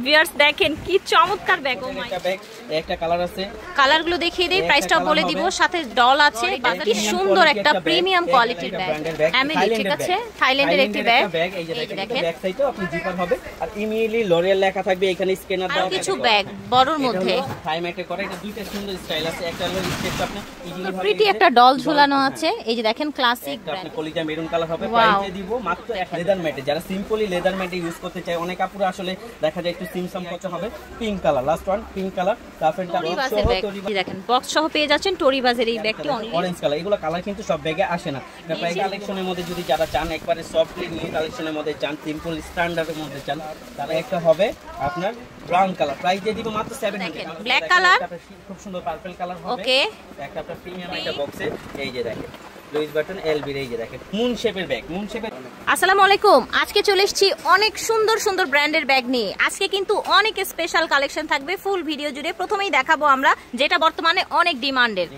Viewers দেখেন কি চমৎকার ব্যাগ। ও মাই, একটা কালার আছে, কালারগুলো দেখিয়ে দেই, প্রাইসটাও বলে দিব, সাথে ডল আছে। কি সুন্দর একটা প্রিমিয়াম কোয়ালিটির ব্যাগ, এমিলি, ঠিক আছে, থাইল্যান্ডের একটি ব্যাগ। এই যে দেখেন ব্যাক সাইডেও আপনি জিপার হবে আর ইমিলি লরিয়াল লেখা থাকবে, এখানে স্ক্যানার দেওয়া আছে। কিছু ব্যাগ বড়র মধ্যে থাইম্যাটে করে, এটা দুইটা সুন্দর স্টাইল আছে, একটা হলো স্টেপটা আপনি ইজিলি ভাবে প্রিটি একটা ডল ঝুলানো আছে। এই যে দেখেন ক্লাসিক ব্যাগ, আপনি কলিজা মেরুন কালার হবে, প্রাইসে দিব মাত্র লেদার ম্যাটে। যারা সিম্পলি লেদার ম্যাটে ইউজ করতে চায়, অনেক কাপড় আসলে দেখা যায় একটু সিমসাম করতে হবে। Pink colour, last one pink colour, তারপরটা দেখেন বক্স সহ পেয়ে যাচ্ছেন টোরিবাজের এই ব্যাগটি অনলি অরেঞ্জ কালার। এগুলো কালার কিন্তু সব ব্যাগে আসে না। প্রায় কালেকশনের মধ্যে যদি যারা চান একবারে সফটলি নিয়ে কালেকশনের মধ্যে চান, সিম্পল স্ট্যান্ডার্ডের মধ্যে চান, তারা একটা হবে আপনার ব্রাউন কালার, প্রাইস দিয়ে দিব মাত্র 700। ব্ল্যাক কালার, খুব সুন্দর পার্পল কালার হবে। ওকে, একটা আপনার প্রিমিয়াম একটা বক্সে। এই যে দেখেন লুইস বাটন এলবি, এই যে দেখেন মুন শেপের ব্যাগ, মুন শেপের। আসসালামু আলাইকুম, আজকে চলে এসেছি অনেক সুন্দর সুন্দর ব্র্যান্ডের ব্যাগ নিয়ে। আজকে কিন্তু অনেক স্পেশাল কালেকশন থাকবে ফুল ভিডিও জুড়ে। প্রথমেই দেখাবো আমরা যেটা বর্তমানে অনেক ডিমান্ডের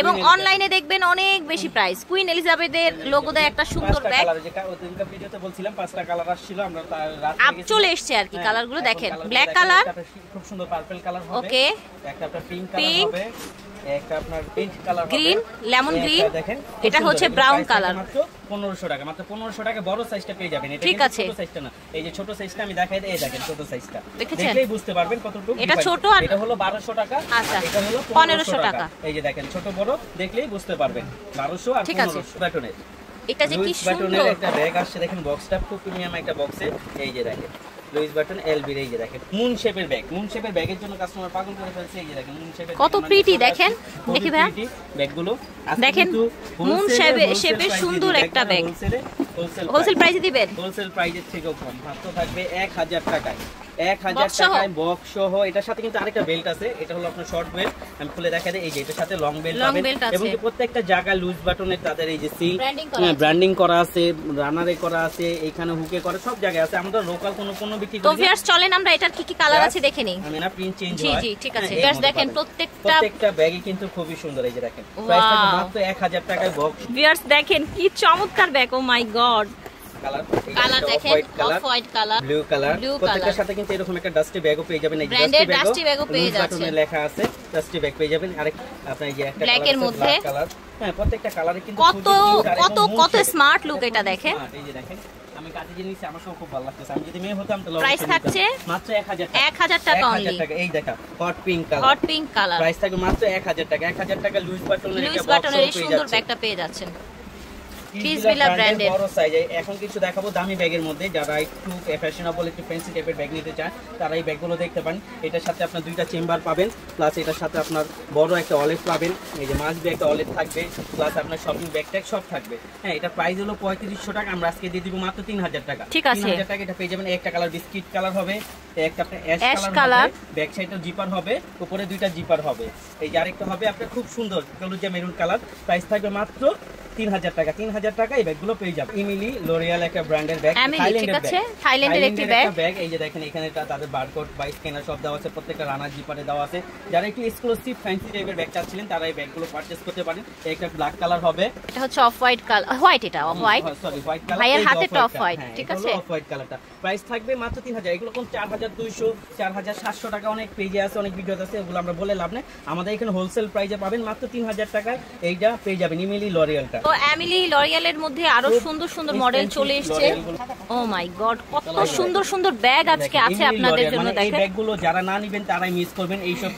এবং অনলাইনে দেখবেন অনেক বেশি প্রাইস। কুইন এলিজাবেথের লোগো দেয় একটা সুন্দর ব্যাগ, যেটা ওদিনকার ভিডিওতে বলছিলাম 5টা কালার আসছিল, আমরা আপ চলে এসেছে আর কি। কালারগুলো দেখেন, ব্ল্যাক কালার, খুব সুন্দর পার্পল কালার হবে, ওকে, একটা আপনার পিঙ্ক কালার হবে, একটা আপনার পিঙ্ক কালার হবে, গ্রিন, লেমন গ্রিন, দেখেন এটা হচ্ছে ব্রাউন কালার। মাত্র 1500 টাকা, মাত্র 1500 টাকা বড় সাইজটা পেয়ে যাবেন। এটা ঠিক আছে, ছোট সাইজটা না, এই যে ছোট সাইজটা আমি দেখাই দেই, এই দেখেন ছোট সাইজটা দেখেছেন, দেখলেই বুঝতে পারবেন কতটুকু এটা ছোট। আর এটা হলো 1200 টাকা, আচ্ছা, এটা হলো 1500 টাকা। এই যে দেখেন ছোট বড় দেখলেই বুঝতে পারবেন 1200 আর 1500 বাটনের। এটা যে কি সুন্দর একটা ব্যাগ আসছে, দেখেন বক্সটা খুব প্রিমিয়াম একটা বক্সে। এই যে দেখেন লুইস বাটন এলবি, এই যে দেখেন মুন শেপের ব্যাগ, মুন শেপের ব্যাগের জন্য কাস্টমার পাগল করে ফেলছে। এই যে দেখেন মুন শেপের কত প্রিটি, দেখেন দেখি ভাই ব্যাগগুলো দেখেন, মুন শেপের সুন্দর একটা ব্যাগ। হোলসেল প্রাইসে দিবেন? হোলসেল প্রাইসের থেকেও কম, মাত্র থাকবে 1000 টাকায়। 1000 টাকায় বক্স সহ। এটার সাথে কিন্তু আরেকটা বেল্ট আছে, এটা হলো আপনার শর্ট বেল্ট, আমি খুলে দেখাই দিই। এই যে এটার সাথে লং বেল্ট পাবেন এবং প্রত্যেকটা জায়গায় লুজ বাটনের তাদের এই যে সিল ব্র্যান্ডিং করা আছে, রানারে করা আছে, এখানে হুকে করা, সব জায়গায় আছে। আমরা লোকাল কোনো বিক্রি করি। তো ভিউয়ার্স চলেন আমরা এটার কি কি কালার আছে দেখে নেই। আমি না প্রিন্ট চেঞ্জ হয়। জি জি ঠিক আছে। ভিউয়ার্স দেখেন প্রত্যেকটা ব্যাগই কিন্তু খুবই সুন্দর। এই যে দেখেন প্রাইস থাকে মাত্র 1000 টাকায় বক্স। ভিউয়ার্স দেখেন কি চমৎকার ব্যাগ। ও মাই গড, কালার দেখেন, off white colour, blue colour. প্রত্যেকটার সাথে কিন্তু এরকম একটা ডাস্টি ব্যাগও পেয়ে যাবেন। এই ডাস্টি ব্যাগও পেয়ে যাচ্ছেন, লেখা আছে ডাস্টি ব্যাগ পেয়ে যাবেন। আরেক আপনার এই যে একটা ব্ল্যাক এর মধ্যে কালার, হ্যাঁ প্রত্যেকটা কালারে কিন্তু কত স্মার্ট লুক এটা দেখেন। এই যে দেখেন আমি কাজে জিনিস আমার সব খুব ভালো লাগতেছে। আমি যদি মেয়ে হতাম তাহলে প্রাইস থাকছে মাত্র 1000 টাকা অনলি। 1000 টাকা। এই দেখা hot pink colour, hot pink colour, price থাকবে মাত্র 1000 টাকা। 1000 টাকা লুইস বাটনের এই সুন্দর ব্যাগটা পেয়ে যাচ্ছেন। পিসবিলা ব্র্যান্ডের বড় সাইজে। এখন কিছু দেখাবো দামি ব্যাগের মধ্যে, যারা একটু ফ্যাশনেবল একটু ফ্যান্সি টাইপের ব্যাগ নিতে চান তারা এই ব্যাগগুলো দেখতে পান। এটার সাথে আপনার দুইটা চেম্বার পাবেন, প্লাস এটার সাথে আপনার বড় একটা ওয়ালেট পাবেন। এই যে মাছ ব্যাগ একটা ওয়ালেট থাকবে, প্লাস আপনার শপিং ব্যাগ ট্যাগ সব থাকবে। হ্যাঁ এটা প্রাইস হলো 3500 টাকা, আমরা আজকে দিয়ে দিব মাত্র 3000 টাকা। ঠিক আছে, 3000 টাকা এটা পেয়ে যাবেন। একটা কালার বিস্কিট কালার হবে, একটা আপনার অ্যাশ কালার হবে, ব্যাক সাইডে জিপার হবে, উপরে দুইটা জিপার হবে। এই যে আরেকটা হবে আপনার খুব সুন্দর কলুজা মেরুন কালার, প্রাইস থাকবে মাত্র 3000 টাকা। 3000 টাকা এই ব্যাগগুলো পেয়ে যাবেন। ইমিলি লরিয়াল একটা ব্র্যান্ডের ব্যাগ, থাইল্যান্ডের একটি ব্যাগ। এই যে দেখেন এখানে তাদের বারকোড বা স্ক্যানার সব দেওয়া আছে, প্রত্যেকটা রানার জিপারে দেওয়া আছে। যারা একটু এক্সক্লুসিভ ফ্যান্সি টাইপের ব্যাগ চাচ্ছিলেন তারা এই ব্যাগগুলো পারচেজ করতে পারেন। একটা ব্ল্যাক কালার হবে, এটা হচ্ছে অফ হোয়াইট কালার, হোয়াইট, এটা off white, sorry white colour, ভাইয়ের হাতে টপ হোয়াইট, ঠিক আছে অফ হোয়াইট কালারটা। প্রাইস থাকবে মাত্র 3000। এগুলো কোন 4200 4700 টাকা, অনেক পেজে আছে, অনেক ভিডিও আছে, ওগুলো আমরা বলে লাভ নেই। আমাদের এখানে হোলসেল প্রাইসে পাবেন মাত্র 3000 টাকায় এইটা পেয়ে যাবেন ইমিলি লরিয়ালটা। তো এমিলি লরিয়ালের মধ্যে আরো সুন্দর সুন্দর মডেল চলে এসেছে। ও মাই গড, কত সুন্দর সুন্দর ব্যাগ আজকে আছে আপনাদের জন্য। দেখেন এই ব্যাগগুলো যারা না নেবেন তারাই মিস করবেন এইসব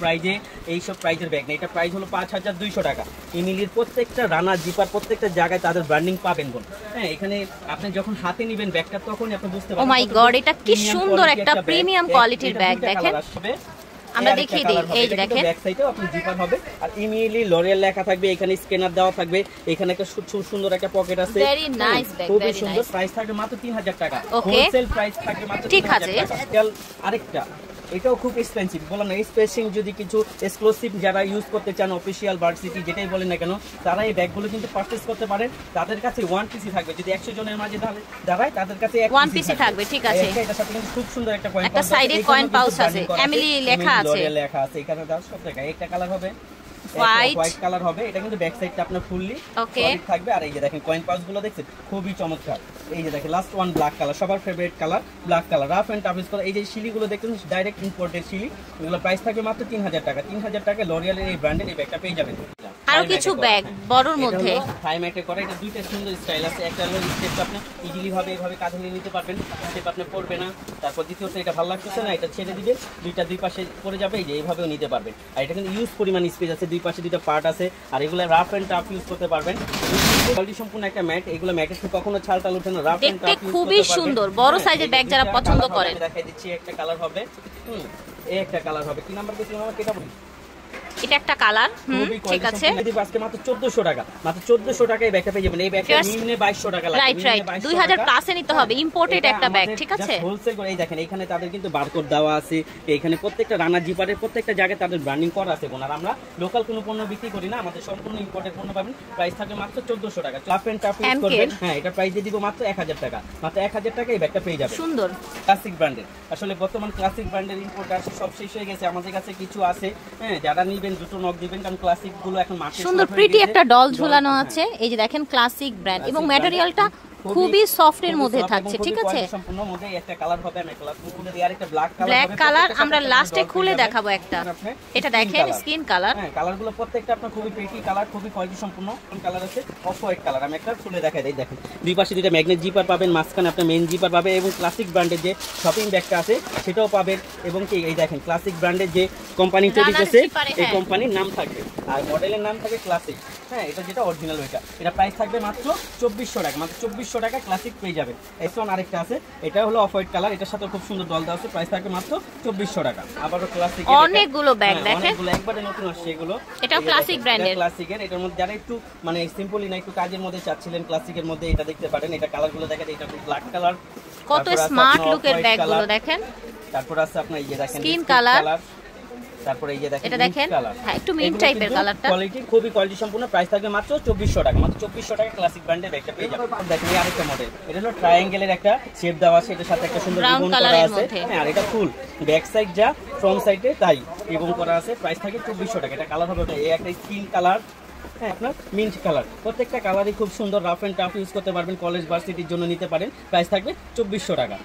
প্রাইজের ব্যাগ না। এটা প্রাইস হলো 5200 টাকা। ইমিলির প্রত্যেকটা রানার জিপার প্রত্যেকটা জায়গায় তাদের ব্র্যান্ডিং পাবেন। হ্যাঁ এখানে আপনি যখন হাতে নেবেন ব্যাগটা তখনই আপনি বুঝতে পারবেন। ও মাই গড, এটা কি সুন্দর একটা প্রিমিয়াম কোয়ালিটির ব্যাগ। দেখেন আমরা দেখিয়ে দিই, এই যে দেখেন ব্যাক সাইডেও আপনি জিপার হবে আর ইমিলি লরিয়াল লেখা থাকবে, এখানে স্ক্যানার দেওয়া থাকবে, এখানে একটা সুন্দর একটা পকেট আছে। ভেরি নাইস ব্যাগ, খুব সুন্দর। প্রাইস থাকবে মাত্র 3000 টাকা। ওকে, হোলসেল প্রাইস থাকবে মাত্র 3000 টাকা। আরেকটা এটাও খুব এক্সপেন্সিভ, বললাম না স্পেসিং যদি কিছু এক্সক্লুসিভ যারা ইউজ করতে চান, অফিশিয়াল ভার্সিটি যেটাই বলেন না কেন, তারা এই ব্যাগগুলো কিন্তু পারচেজ করতে পারেন। তাদের কাছে 1 পিসি থাকবে, যদি 100 জনের মাঝে দাঁড়ায় তাদের কাছে 1 পিসি থাকবে। ঠিক আছে, এটার সাথে কিন্তু খুব সুন্দর একটা কয়েন পাউচ, একটা সাইডে কয়েন পাউচ আছে, এমিলি লেখা আছে, লেখা আছে এখানে। দাও সব জায়গায় একটা কালার হবে, হোয়াইট কালার হবে। এটা কিন্তু ব্যাক সাইডটা আপনার ফুললি ওকে থাকবে। আর এই যে দেখেন কয়েন পাউচ গুলো দেখছেন খুবই চমৎকার। এই যে দেখেন লাস্ট ওয়ান ব্ল্যাক কালার, সবার favourite colour black colour, rough and tough use করা। এই যে শিলিগুলো দেখতেন ডাইরেক্ট ইম্পোর্টেড শিলি, এগুলো প্রাইস থাকবে মাত্র 3000 টাকা। 3000 টাকা লরিয়ালের এই ব্র্যান্ডের এই ব্যাগটা পেয়ে যাবেন। আরো কিছু ব্যাগ বড়র মধ্যে থাই ম্যাটে করা, এটা দুইটা সুন্দর স্টাইল আছে। একটা হলো স্টেপটা আপনি ইজিলি ভাবে এইভাবে কাঁধে নিয়ে নিতে পারবেন, স্টেপ আপনি পড়বে না। তারপর দ্বিতীয়ত এটা ভালো লাগতেছে না, এটা ছেড়ে দিবেন, দুই পাশে পড়ে যাবে, এই যে এইভাবেও নিতে পারবেন। আর এটা কিন্তু ইউজ পরিমাণ স্পেস আছে, দুই পাশে দুইটা পার্ট আছে। আর এগুলো রাফ এন্ড টাফ ইউজ করতে পারবেন। কোয়ালিটি সম্পূর্ণ একটা ম্যাট, এগুলো ম্যাটের থেকে কখনো ছালটাল ওঠে না, রাফ এন্ড টাফ ইউজ খুবই সুন্দর। বড় সাইজের ব্যাগ যারা পছন্দ করেন দেখাই দিচ্ছি। একটা কালার হবে, এই একটা কালার হবে। কি নাম্বার দিচ্ছি আমার কেটা বলি, এটা একটা কালার। ঠিক আছে, আজকে মাত্র 1400 টাকা, মাত্র 1400 টাকায় ব্যাগটা পেয়ে যাবেন। এই ব্যাগটা মিনিমাম 2200 টাকা লাগে। রাইট রাইট, 2000 প্লাসে নিতে হবে, ইম্পোর্টেড একটা ব্যাগ। ঠিক আছে, হোলসেল করে। এই দেখেন এখানে তাদের কিন্তু বারকোড দেওয়া আছে, এখানে প্রত্যেকটা রানার জিপারের প্রত্যেকটা জায়গায় তাদের ব্র্যান্ডিং করা আছে। আর আমরা লোকাল কোনো পণ্য বিক্রি করি না, আমাদের সম্পূর্ণ ইম্পোর্টেড পণ্য পাবেন। প্রাইস থাকবে মাত্র 1400 টাকা। টাফ এন্ড টাফ ইউজ করবেন। হ্যাঁ, এটা প্রাইস দিয়ে দিব মাত্র 1000 টাকা। মাত্র 1000 টাকায় এই ব্যাগটা পেয়ে যাবেন। সুন্দর ক্লাসিক ব্র্যান্ডের। আসলে বর্তমান ক্লাসিক ব্র্যান্ডের ইম্পোর্ট আসে সব শেষ হয়ে গেছে, আমাদের কাছে কিছু আছে। হ্যাঁ, যারা নিবেন দুটো নক দিবেন, কারণ ক্লাসিক গুলো এখন মার্কেটে সুন্দর প্রিটি একটা ডল ঝুলানো আছে। এই যে দেখেন ক্লাসিক ব্র্যান্ড, এবং ম্যাটেরিয়ালটা খুবই সফট এর মধ্যে থাকছে। ঠিক আছে, সম্পূর্ণ মধ্যে একটা কালার হবে, আমি কালার খুলে দিই। আর একটা ব্ল্যাক কালার আমরা লাস্টে খুলে দেখাবো একটা। এটা দেখেন স্কিন কালার। হ্যাঁ, কালারগুলো প্রত্যেকটা আপনার খুবই প্রিটি কালার, খুবই কোয়ালিটি সম্পূর্ণ। কোন কালার আছে? Off white colour. আমি একটা খুলে দেখাই দেই। দেখেন দুই পাশে দুইটা ম্যাগনেট জিপার পাবেন, মাঝখানে আপনার মেইন জিপার পাবেন, এবং ক্লাসিক ব্র্যান্ডের যে শপিং ব্যাগটা আছে সেটাও পাবেন। এবং কি এই দেখেন ক্লাসিক ব্র্যান্ডের যে কোম্পানি তৈরি করছে এই কোম্পানির নাম থাকবে, আর মডেলের নাম থাকে ক্লাসিক। হ্যাঁ, এটা যেটা অরিজিনাল ওইটা। এটা প্রাইস থাকবে মাত্র 2400 টাকা। মাত্র 2400 টাকা ক্লাসিক পেয়ে যাবেন। এসন আরেকটা আছে, এটা হলো অফ হোয়াইট কালার, এটার সাথে খুব সুন্দর ডল দেওয়া আছে। প্রাইস থাকবে মাত্র 2400 টাকা। আবারও ক্লাসিক অনেকগুলো ব্যাগ দেখেন, অনেকগুলো একবারে নতুন আসছে এগুলো। এটাও ক্লাসিক ব্র্যান্ডের। ক্লাসিকের এটার মধ্যে যারা একটু মানে সিম্পলি না একটু কাজের মধ্যে চাচ্ছিলেন ক্লাসিকের মধ্যে, এটা দেখতে পারেন। এটা কালারগুলো দেখেন, এটা ব্ল্যাক কালার, কত স্মার্ট লুকের ব্যাগগুলো দেখেন। তারপর আছে আপনার এই যে দেখেন স্কিন কালার, তারপরে এই যে দেখেন এটা দেখেন, হ্যাঁ একটু মিন্ট টাইপের কালারটা। কোয়ালিটি খুবই কোয়ালিটি সম্পূর্ণ। প্রাইস থাকবে মাত্র 2400 টাকা। মাত্র 2400 টাকা ক্লাসিক ব্র্যান্ডের ব্যাগটা পেয়ে যাবেন। দেখেন এই আরেকটা মডেল, এটা হলো ট্রায়াঙ্গেলের একটা শেপ দেওয়া আছে, এটার সাথে একটা সুন্দর রিবন করা আছে। হ্যাঁ, আর এটা ফুল ব্যাক সাইড যা ফ্রন্ট সাইডে তাই রিবন করা আছে। প্রাইস থাকবে 2400 টাকা। এটা কালার হবে এই একটা স্কিন কালার, হ্যাঁ আপনার মিন্ট কালার। প্রত্যেকটা কালারই খুব সুন্দর, রাফ এন্ড টাফ ইউজ করতে পারবেন, কলেজ ভার্সিটির জন্য নিতে পারেন। প্রাইস থাকবে 2400 টাকা।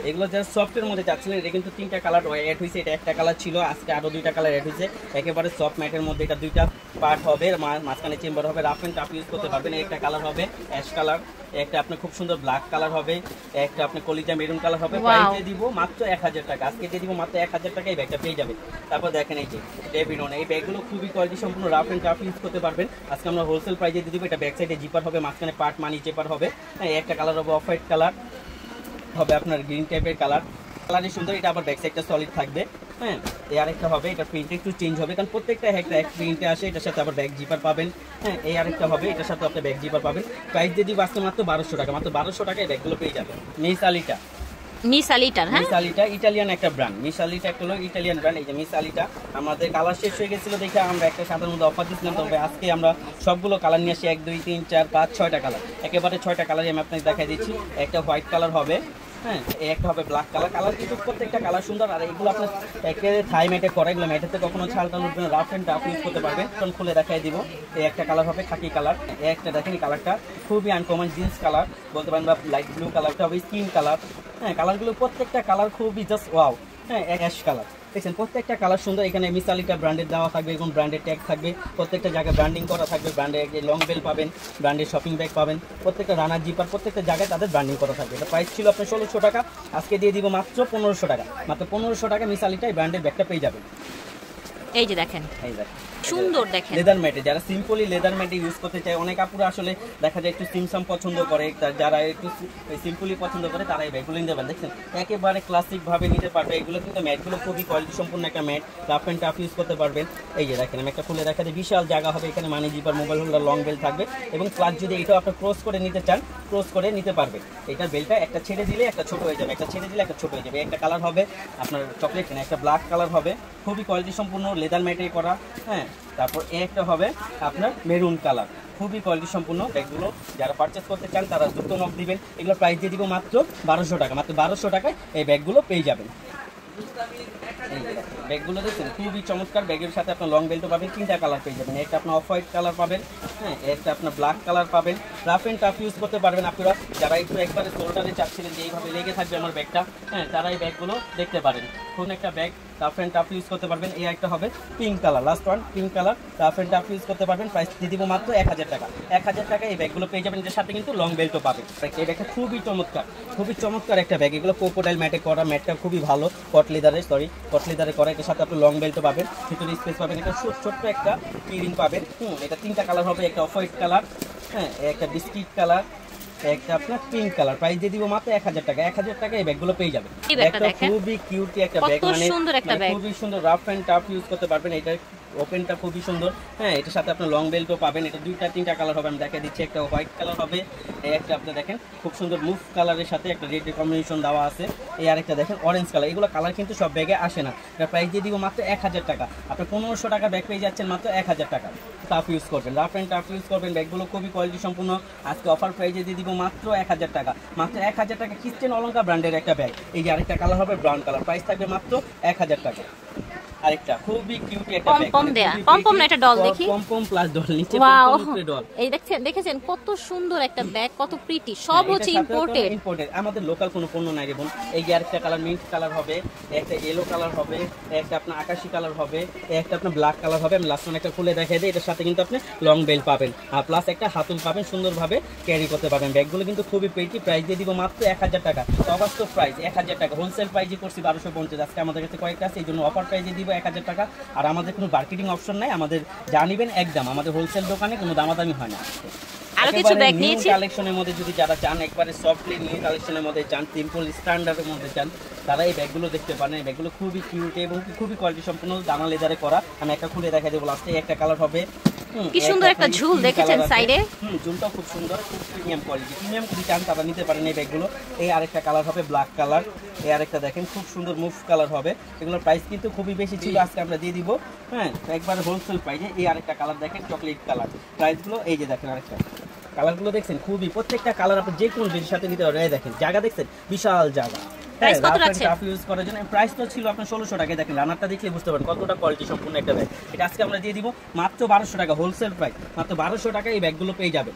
এগুলো যারা সফটের মধ্যে চাচ্ছিলেন, এটা কিন্তু 3টা কালার অ্যাড হয়েছে। এটা একটা কালার ছিল, আজকে আরো 2টা কালার অ্যাড হয়েছে। একেবারে সফট ম্যাটের মধ্যে এটা 2টা পার্ট হবে, মাঝখানে চেম্বার হবে, রাফ এন্ড টাফ ইউজ করতে পারবেন। একটা কালার হবে অ্যাশ কালার, একটা আপনার খুব সুন্দর ব্ল্যাক কালার হবে, একটা আপনার কলিজা মেরুন কালার হবে। প্রাইস দিয়ে দিব মাত্র 1000 টাকা। আজকে দিয়ে দিব মাত্র 1000 টাকা, এই ব্যাগটা পেয়ে যাবে। তারপর দেখেন এই যে ডেভিডন, এই ব্যাগগুলো খুবই কোয়ালিটি সম্পূর্ণ, রাফ এন্ড টাফ ইউজ করতে পারবেন। আজকে আমরা হোলসেল প্রাইসে দিয়ে দিব। এটা ব্যাক সাইডে জিপার হবে, মাঝখানে পার্ট মানি চেপার হবে। হ্যাঁ, একটা কালার হবে অফ হোয়াইট কালার, হবে আপনার গ্রিন টাইপের কালার। কালারই সুন্দর। এটা আবার ব্যাক সাইডটা সলিড থাকবে। হ্যাঁ, এই আরেকটা হবে, এটা প্রিন্ট একটু চেঞ্জ হবে, কারণ প্রত্যেকটা একটা এক প্রিন্টে আসে। এটার সাথে আবার ব্যাক জিপার পাবেন। হ্যাঁ, এই আরেকটা হবে, এটার সাথে আপনি ব্যাক জিপার পাবেন। প্রাইস দিয়ে দিব আজকে মাত্র 1200 টাকা। মাত্র 1200 টাকায় ব্যাগগুলো পেয়ে যাবেন। মিস আলিটা, হ্যাঁ মিস আলিটা ইটালিয়ান একটা ব্র্যান্ড। মিস আলিটা একটা হলো ইটালিয়ান ব্র্যান্ড। এই যে মিস আলিটা, আমাদের কালার শেষ হয়ে গেছিল দেখে আমরা একটা সাধারণ মধ্যে অফার দিচ্ছিলাম। তবে আজকে আমরা সবগুলো কালার নিয়ে আসি, 1 2 3 4 5 6টা কালার, একেবারে 6টা কালারই আমি আপনাকে দেখাই দিচ্ছি। একটা হোয়াইট কালার হবে, হ্যাঁ এই একটা হবে ব্ল্যাক কালার। কালার কিন্তু প্রত্যেকটা কালার সুন্দর। আর এগুলো আপনার একেবারে থাই ম্যাটে করা, এগুলো ম্যাটেতে কখনো ছালটা উঠবে না, রাফ এন্ড টাফ ইউজ করতে পারবেন। তখন খুলে দেখাই দিব। এই একটা কালার হবে খাকি কালার, এই একটা দেখেন কালারটা খুবই আনকমন জিন্স কালার বলতে পারেন, বা লাইট ব্লু কালারটা হবে স্কিন কালার। হ্যাঁ, কালারগুলো প্রত্যেকটা কালার খুবই জাস্ট ওয়াও। হ্যাঁ, অ্যাশ কালার দেখছেন, প্রত্যেকটা কালার সুন্দর। এখানে মিস আলিটা ব্র্যান্ডের দেওয়া থাকবে এবং ব্র্যান্ডের ট্যাগ থাকবে। প্রত্যেকটা জায়গায় ব্র্যান্ডিং করা থাকবে, ব্র্যান্ডের লং বেল পাবেন, ব্র্যান্ডের শপিং ব্যাগ পাবেন, প্রত্যেকটা রানার জিপার প্রত্যেকটা জায়গায় তাদের ব্র্যান্ডিং করা থাকবে। এটা প্রাইস ছিল আপনার 1600 টাকা, আজকে দিয়ে দিব মাত্র 1500 টাকা। মাত্র 1500 টাকা মিস আলিটা এই ব্র্যান্ডের ব্যাগটা পেয়ে যাবেন। এই যে দেখেন, এই দেখেন সুন্দর দেখেন লেদার ম্যাটে, যারা সিম্পলি লেদার ম্যাটে ইউজ করতে চায়, অনেক আপুরা আসলে দেখা যায় একটু সিমসাম পছন্দ করে, যারা একটু সিম্পলি পছন্দ করে তারা এই ব্যাগগুলো নিতে পারেন। দেখছেন একেবারে ক্লাসিক ভাবে নিতে পারবে। এগুলো কিন্তু ম্যাটগুলো খুবই কোয়ালিটি সম্পূর্ণ একটা mat, rough and tough use করতে পারবেন। এই যে দেখেন আমি একটা খুলে দেখা যায়, বিশাল জায়গা হবে, এখানে money zipper, mobile holder, long belt থাকবে। এবং প্লাস যদি এটাও আপনি ক্রস করে নিতে চান, ক্রস করে নিতে পারবেন। এটার বেলটা একটা ছেড়ে দিলে একটা ছোট হয়ে যাবে, একটা ছেড়ে দিলে একটা ছোট হয়ে যাবে। একটা কালার হবে আপনার চকলেট, একটা ব্ল্যাক কালার হবে, খুবই কোয়ালিটি সম্পূর্ণ লেদার ম্যাটে করা। হ্যাঁ, তারপর একটা হবে আপনার মেরুন কালার, খুবই কোয়ালিটি সম্পূর্ণ। ব্যাগগুলো যারা পারচেস করতে চান তারা দ্রুত নক দিবেন। এগুলো প্রাইস দিয়ে দিব মাত্র 1200 টাকা। মাত্র 1200 টাকায় এই ব্যাগগুলো পেয়ে যাবেন। ব্যাগগুলো দেখছেন খুবই চমৎকার। ব্যাগের সাথে আপনার লং বেল্টও পাবেন, 3টা কালার পেয়ে যাবেন। একটা আপনার অফ হোয়াইট কালার পাবেন, হ্যাঁ, একটা আপনার ব্ল্যাক কালার পাবেন। রাফ এন্ড টাফ ইউজ করতে পারবেন আপনারা, যারা একটু একবারে শোল্ডারে চাচ্ছিলেন যে এইভাবে লেগে থাকবে আমার ব্যাগটা, হ্যাঁ, তারা এই ব্যাগগুলো দেখতে পারেন। কোন একটা bag rough and tough use করতে পারবেন। এই একটা হবে pink colour, last one pink colour, rough and tough use করতে পারবেন। প্রাইস দিয়ে দিব মাত্র 1000 টাকা। 1000 টাকা এই ব্যাগগুলো পেয়ে যাবেন, এর সাথে কিন্তু লং বেল্টও পাবেন। এই ব্যাগটা খুবই চমৎকার একটা ব্যাগ। এগুলো ক্রোকোডাইল ম্যাটে করা, ম্যাটটা খুবই ভালো, কট লেদারে করা। এর সাথে আপনি লং বেল্টও পাবেন, ভিতরে স্পেস পাবেন। এটা ছোট্ট একটা কিরিং পাবেন। এটা 3টা কালার হবে, একটা অফ হোয়াইট কালার, হ্যাঁ, একটা বিস্কিট কালার, একটা আপনার পিঙ্ক কালার। প্রাইস দিয়ে দিব মাত্র 1000 টাকা। 1000 টাকা এই ব্যাগগুলো পেয়ে যাবেন। একটা খুবই কিউট একটা ব্যাগ, মানে খুবই সুন্দর, রাফ এন্ড টাফ ইউজ করতে পারবেন। এটা ওপেনটা খুবই সুন্দর, হ্যাঁ, এটার সাথে আপনার লং বেল্টও পাবেন। এটা 2-3টা কালার হবে, আমি দেখিয়ে দিচ্ছি। একটা হোয়াইট কালার হবে, একটা আপনি দেখেন খুব সুন্দর মুভ কালারের সাথে একটা রেড কম্বিনেশন দেওয়া আছে। এই আরেকটা দেখেন অরেঞ্জ কালার। এগুলো কালার কিন্তু সব ব্যাগে আসে না। এটা প্রাইস দিয়ে দিব মাত্র 1000 টাকা। আপনি 1500 টাকা ব্যাগ পেয়ে যাচ্ছেন মাত্র 1000 টাকা। টাফ ইউজ করবেন, রাফ এন্ড টাফ ইউজ করবেন। ব্যাগগুলো খুবই কোয়ালিটি সম্পূর্ণ। আজকে অফার প্রাইসে দিয়ে দিব মাত্র 1000 টাকা। মাত্র 1000 টাকা ক্রিস্টিয়ান অলঙ্কার ব্র্যান্ডের একটা ব্যাগ। এই যে আরেকটা কালার হবে ব্রাউন কালার, প্রাইস থাকবে মাত্র 1000 টাকা। আরেকটা খুবই কিউট একটা ব্যাগ, পমপম না, এটা ডল দেখি, পমপম প্লাস ডল, নিচে পমপম উপরে ডল। এই দেখেছেন কত সুন্দর একটা ব্যাগ, কত প্রিটি। সব হচ্ছে ইম্পোর্টেড, আমাদের লোকাল কোনো পণ্য নাই রে বোন। এই যে আরেকটা কালার মিন্ট কালার হবে, একটা ইয়েলো কালার হবে, একটা আপনার আকাশী কালার হবে, একটা আপনার ব্ল্যাক কালার হবে। আমি লাস্ট একটা খুলে দেখাই দিই। এটার সাথে কিন্তু আপনি লং বেল্ট পাবেন, আর প্লাস একটা হাতুল পাবেন, সুন্দরভাবে ক্যারি করতে পারবেন। ব্যাগগুলো কিন্তু খুবই প্রিটি। প্রাইস দিয়ে দিব মাত্র 1000 টাকা। অবাস্তব প্রাইস 1000 টাকা। হোলসেল প্রাইসে করছি 1250। আজকে আমাদের কাছে কয়েকটা আছে, এই জন্য অফার প্রাইসে দিব 1000 টাকা। আর আমাদের কোনো মার্কেটিং অপশন নাই, আমাদের জানিবেন একদম। আমাদের হোলসেল দোকানে কোনো দামাদামি হয় না। আরো কিছু ব্যাগ নিয়েছি কালেকশনের মধ্যে, যদি যারা চান একবারে সফটলি নিউ কালেকশনের মধ্যে চান, সিম্পল স্ট্যান্ডার্ডের মধ্যে চান, তারা এই ব্যাগগুলো দেখতে পারেন। এই ব্যাগগুলো খুবই কিউট এবং খুবই কোয়ালিটি সম্পূর্ণ, দানা লেদারে করা। আমি একটা খুলে দেখাই দেবো লাস্টে। একটা কালার হবে, কি সুন্দর একটা ঝুল দেখেছেন সাইডে, ঝুলটাও খুব সুন্দর, খুব প্রিমিয়াম কোয়ালিটি। প্রিমিয়াম যদি চান তারা নিতে পারেন এই ব্যাগগুলো। এই আরেকটা কালার হবে ব্ল্যাক কালার, এই আরেকটা দেখেন খুব সুন্দর মুভ কালার হবে। এগুলোর প্রাইস কিন্তু খুবই বেশি ছিল, আজকে আমরা দিয়ে দিব, হ্যাঁ, একবার হোলসেল প্রাইসে। এই আরেকটা কালার দেখেন চকলেট কালার, প্রাইসগুলো এই যে দেখেন। আরেকটা কালারগুলো দেখছেন খুবই, প্রত্যেকটা কালার আপনি যে কোনো জিনিসের সাথে নিতে পারবেন। দেখেন জায়গা দেখছেন, বিশাল জায়গা। ইউজ করার জন্য প্রাইস তো ছিল আপনার 1600 টাকা। দেখেন রানারটা দেখলে বুঝতে পারেন কতটা কোয়ালিটি সম্পূর্ণ একটা ব্যাগ। এটা আজকে আমরা দিয়ে দিব মাত্র 1200 টাকা, হোলসেল প্রাইস মাত্র 1200 টাকা এই ব্যাগগুলো পেয়ে যাবেন।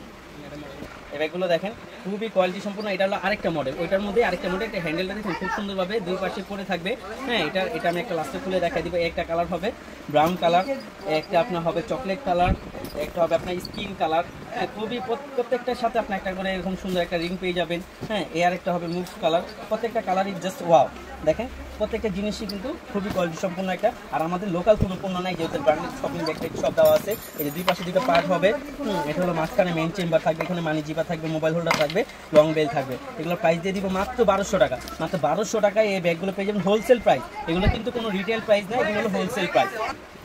এই ব্যাগগুলো দেখেন খুবই কোয়ালিটি সম্পূর্ণ। এটা হলো আরেকটা মডেল, ওইটার মধ্যে আরেকটা মডেল। একটা হ্যান্ডেলটা দেখুন খুব সুন্দরভাবে দুই পাশে পরে থাকবে, হ্যাঁ। এটা আমি একটা লাস্টে খুলে দেখাই দিব। একটা কালার হবে ব্রাউন কালার, একটা আপনার হবে চকলেট কালার, একটা হবে আপনার স্কিন কালার, হ্যাঁ। খুবই প্রত্যেকটার সাথে আপনি একটা করে এরকম সুন্দর একটা রিং পেয়ে যাবেন, হ্যাঁ। এই আরেকটা হবে মুভ কালার। প্রত্যেকটা কালারই জাস্ট ওয়াও। দেখেন প্রত্যেকটা জিনিসই কিন্তু খুবই কোয়ালিটি সম্পূর্ণ একটা। আর আমাদের লোকাল কোনো পণ্য নাই, যেহেতু ব্র্যান্ডেড শপিং ব্যাগ সব দেওয়া আছে। এই যে দুই পাশে দুটো পার্ট হবে, এটা হলো মাঝখানে মেইন চেম্বার থাকবে, এখানে মানি জিপা থাকবে, মোবাইল হোল্ডার থাকবে, লং বেল থাকবে। এগুলো প্রাইস দিয়ে দিব মাত্র 1200 টাকা। মাত্র 1200 টাকায় এই ব্যাগগুলো পেয়ে যাবেন হোলসেল প্রাইস। এগুলো কিন্তু কোনো রিটেল প্রাইস না, এগুলো হলো হোলসেল প্রাইস।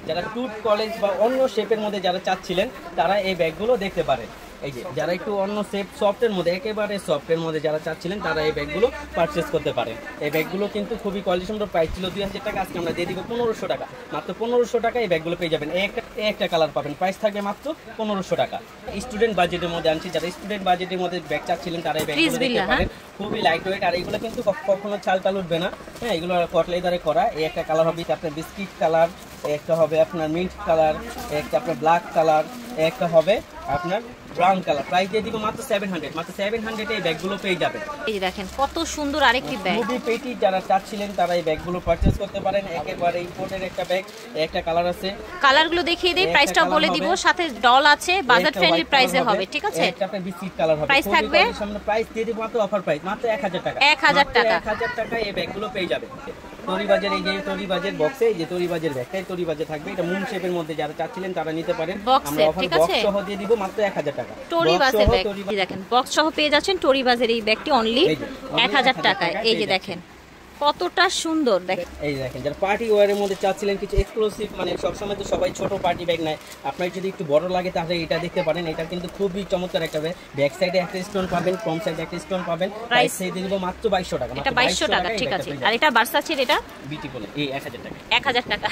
যারা ট্যুর কলেজ বা অন্য শেপের মধ্যে যারা চাচ্ছিলেন তারা এই ব্যাগগুলো দেখতে পারেন। এই যে যারা একটু অন্য শেপ সফটের মধ্যে, একেবারে সফটের মধ্যে যারা চাচ্ছিলেন তারা এই ব্যাগগুলো পারচেস করতে পারেন। এই ব্যাগগুলো কিন্তু খুবই কোয়ালিটি সম্পন্ন। প্রাইস ছিল 2000 টাকা, আজকে আমরা দিয়ে দিব 1500 টাকা। মাত্র 1500 টাকা এই ব্যাগগুলো পেয়ে যাবেন। একটা কালার পাবেন, প্রাইস থাকবে মাত্র 1500 টাকা। স্টুডেন্ট বাজেটের মধ্যে আনছি, যারা স্টুডেন্ট বাজেটের মধ্যে ব্যাগ চাচ্ছিলেন তারা এই ব্যাগগুলো দেখতে পারেন। খুবই লাইট ওয়েট, আর এগুলো কিন্তু কখনো চাল উঠবে না, হ্যাঁ। এগুলো কট লেদারে করা। এই একটা কালার হবে আপনার বিস্কিট কালার, একটা হবে আপনার মিন্ট কালার, একটা আপনার ব্ল্যাক কালার, একটা হবে আপনার ব্রাউন কালার। প্রাইস দিয়ে দিব মাত্র 700। মাত্র 700 এই ব্যাগগুলো পেয়ে যাবেন। এই যে দেখেন কত সুন্দর আরেকটি ব্যাগ, খুবই পেটি। যারা চাচ্ছিলেন তারা এই ব্যাগগুলো পারচেজ করতে পারেন। একেবারে ইম্পোর্টেড একটা ব্যাগ। একটা কালার আছে, কালারগুলো দেখিয়ে দেই, প্রাইসটাও বলে দিব, সাথে ডল আছে, বাজেট ফ্রেন্ডলি প্রাইসে হবে, ঠিক আছে। একটা আপনার বিস্কিট কালার হবে, প্রাইস থাকবে সামনে প্রাইস দিয়ে দিব মাত্র অফার প্রাইস মাত্র 1000 টাকা। 1000 টাকা, 1000 টাকা এই ব্যাগগুলো পেয়ে যাবেন। তরিবাজের, এই যে তরিবাজের বক্সে, এই যে তরিবাজের ব্যাগটাই তরিবাজে থাকবে। এটা মুন শেপের মধ্যে যারা চাচ্ছিলেন তারা নিতে পারেন। আমরা অফার বক্স সহ দিয়ে দিব মাত্র 1000 টাকা। টরিবাজের ব্যাগ দেখেন, বক্স সহ পেয়ে যাচ্ছেন টরিবাজের এই ব্যাগটি অনলি 1000 টাকায়। এই যে দেখেন কতটা সুন্দর, দেখেন এই দেখেন। যারা পার্টি ওয়্যারের মধ্যে চাচ্ছিলেন কিছু এক্সক্লুসিভ, মানে সবসময় তো সবাই ছোট পার্টি ব্যাগ নেয়, আপনার যদি একটু বড় লাগে তাহলে এটা দেখতে পারেন। এটা কিন্তু খুবই চমৎকার একটা ব্যাগ। ব্যাক সাইডে একটা স্টোন পাবেন, ফ্রন্ট সাইডে একটা স্টোন পাবেন। প্রাইস দিয়ে দিব মাত্র 2200 টাকা। এটা 2200 টাকা, ঠিক আছে। আর এটা ভার্সাচের, এটা বিউটিফুল, এই 1000 টাকা। 1000 টাকা।